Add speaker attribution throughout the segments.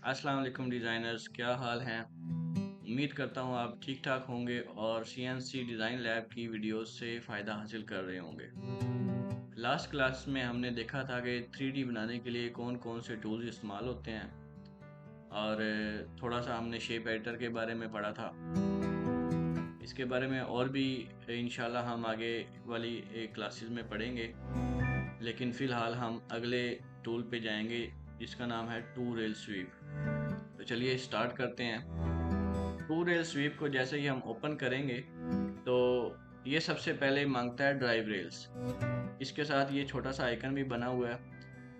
Speaker 1: अस्सलाम वालेकुम डिज़ाइनर्स, क्या हाल हैं? उम्मीद करता हूँ आप ठीक ठाक होंगे और CNC डिज़ाइन लैब की वीडियोस से फ़ायदा हासिल कर रहे होंगे। लास्ट क्लास में हमने देखा था कि 3D बनाने के लिए कौन कौन से टूल्स इस्तेमाल होते हैं और थोड़ा सा हमने शेप एडिटर के बारे में पढ़ा था। इसके बारे में और भी इंशाल्लाह हम आगे वाली क्लासेस में पढ़ेंगे, लेकिन फ़िलहाल हम अगले टूल पे जाएंगे जिसका नाम है टू रेल स्वीप। तो चलिए स्टार्ट करते हैं। टू रेल स्वीप को जैसे ही हम ओपन करेंगे तो ये सबसे पहले मांगता है ड्राइव रेल्स। इसके साथ ये छोटा सा आइकन भी बना हुआ है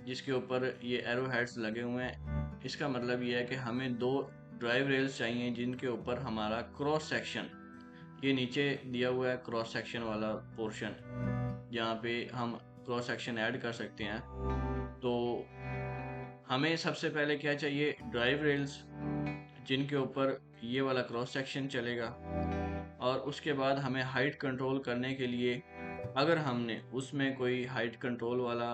Speaker 1: जिसके ऊपर ये एरो हेड्स लगे हुए हैं। इसका मतलब ये है कि हमें दो ड्राइव रेल्स चाहिए जिनके ऊपर हमारा क्रॉस सेक्शन, ये नीचे दिया हुआ है क्रॉस सेक्शन वाला पोर्शन, जहाँ पे हम क्रॉस सेक्शन ऐड कर सकते हैं। तो हमें सबसे पहले क्या चाहिए, ड्राइव रेल्स जिनके ऊपर ये वाला क्रॉस सेक्शन चलेगा। और उसके बाद हमें हाइट कंट्रोल करने के लिए अगर हमने उसमें कोई हाइट कंट्रोल वाला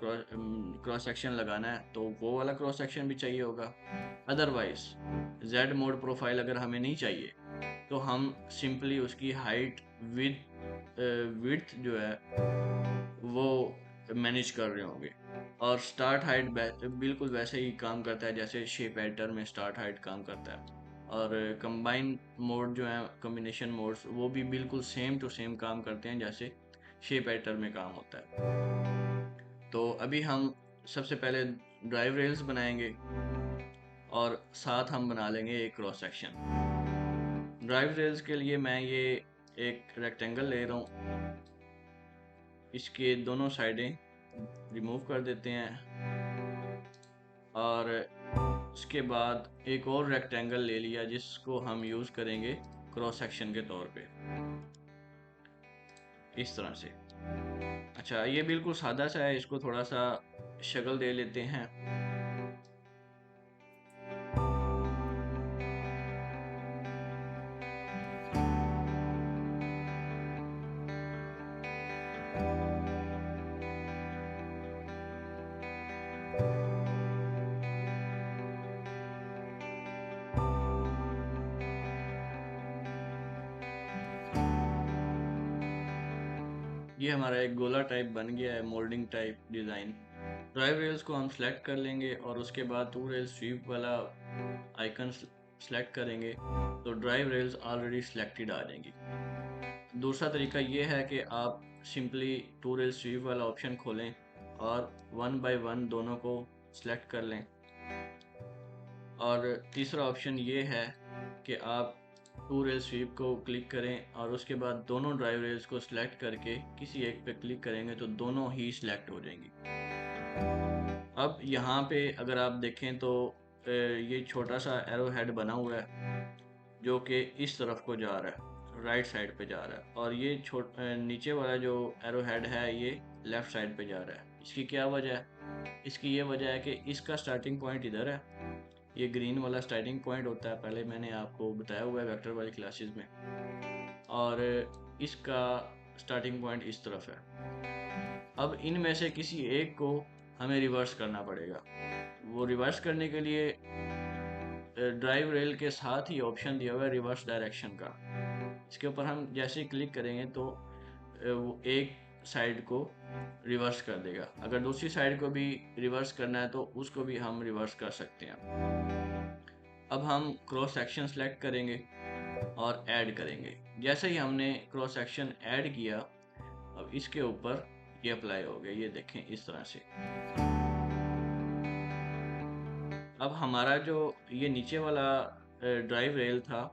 Speaker 1: क्रॉस सेक्शन लगाना है तो वो वाला क्रॉस सेक्शन भी चाहिए होगा। अदरवाइज जेड मोड प्रोफाइल अगर हमें नहीं चाहिए तो हम सिंपली उसकी हाइट विड्थ जो है वो मैनेज कर रहे होंगे। और स्टार्ट हाइट बिल्कुल वैसे ही काम करता है जैसे शेप एडिटर में स्टार्ट हाइट काम करता है। और कंबाइन मोड जो है, कॉम्बिनेशन मोड्स, वो भी बिल्कुल सेम टू सेम काम करते हैं जैसे शेप एडिटर में काम होता है। तो अभी हम सबसे पहले ड्राइव रेल्स बनाएंगे और साथ हम बना लेंगे एक क्रॉस सेक्शन। ड्राइव रेल्स के लिए मैं ये एक रेक्टेंगल ले रहा हूँ, इसके दोनों साइडें रिमूव कर देते हैं और उसके बाद एक और रेक्टेंगल ले लिया जिसको हम यूज़ करेंगे क्रॉस सेक्शन के तौर पे, इस तरह से। अच्छा, ये बिल्कुल सादा सा है, इसको थोड़ा सा शक्ल दे लेते हैं। ये हमारा एक गोला टाइप बन गया है, moulding type design. Drive rails को हम सेलेक्ट कर लेंगे और उसके बाद टू रेल स्वीप वाला आइकन सेलेक्ट करेंगे तो ड्राइव रेल्स ऑलरेडी सिलेक्टेड आ जाएंगी। दूसरा तरीका ये है कि आप सिंपली टू रेल स्वीप वाला ऑप्शन खोलें और वन बाय वन दोनों को सिलेक्ट कर लें। और तीसरा ऑप्शन ये है कि आप टू रेल स्वीप को क्लिक करें और उसके बाद दोनों ड्राइव रेल्स को सिलेक्ट करके किसी एक पे क्लिक करेंगे तो दोनों ही सिलेक्ट हो जाएंगी। अब यहाँ पे अगर आप देखें तो ये छोटा सा एरो हेड बना हुआ है जो कि इस तरफ को जा रहा है, राइट साइड पे जा रहा है, और ये नीचे वाला जो एरो हेड है ये लेफ्ट साइड पे जा रहा है। इसकी क्या वजह है? इसकी ये वजह है कि इसका स्टार्टिंग पॉइंट इधर है, ये ग्रीन वाला स्टार्टिंग पॉइंट होता है, पहले मैंने आपको बताया हुआ है वेक्टर वाली क्लासेस में, और इसका स्टार्टिंग पॉइंट इस तरफ है। अब इनमें से किसी एक को हमें रिवर्स करना पड़ेगा। वो रिवर्स करने के लिए ड्राइव रेल के साथ ही ऑप्शन दिया हुआ है रिवर्स डायरेक्शन का। इसके ऊपर हम जैसे ही क्लिक करेंगे तो वो एक साइड को रिवर्स कर देगा। अगर दूसरी साइड को भी रिवर्स करना है तो उसको भी हम रिवर्स कर सकते हैं। अब हम क्रॉस सेक्शन सेलेक्ट करेंगे और ऐड करेंगे। जैसे ही हमने क्रॉस सेक्शन ऐड किया, अब इसके ऊपर ये अप्लाई हो गया, ये देखें इस तरह से। अब हमारा जो ये नीचे वाला ड्राइव रेल था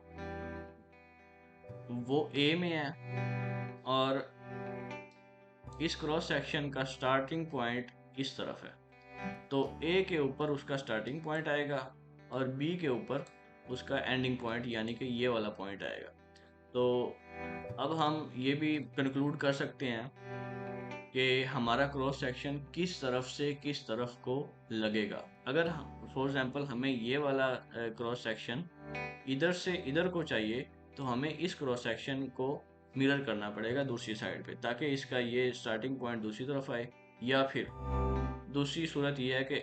Speaker 1: वो ए में है और इस क्रॉस सेक्शन का स्टार्टिंग पॉइंट इस तरफ है। तो ए के ऊपर उसका स्टार्टिंग पॉइंट आएगा और बी के ऊपर उसका एंडिंग पॉइंट यानी कि ये वाला पॉइंट आएगा। तो अब हम ये भी कंक्लूड कर सकते हैं कि हमारा क्रॉस सेक्शन किस तरफ से किस तरफ को लगेगा। अगर फॉर एग्जांपल हमें ये वाला क्रॉस सेक्शन इधर से इधर को चाहिए तो हमें इस क्रॉस सेक्शन को मिरर करना पड़ेगा दूसरी साइड पे ताकि इसका ये स्टार्टिंग पॉइंट दूसरी तरफ आए। या फिर दूसरी सूरत ये है कि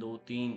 Speaker 1: 2-3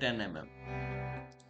Speaker 1: 10 mm.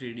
Speaker 1: 3D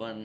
Speaker 1: 1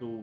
Speaker 1: 2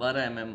Speaker 1: 12 mm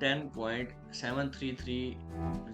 Speaker 1: 10.733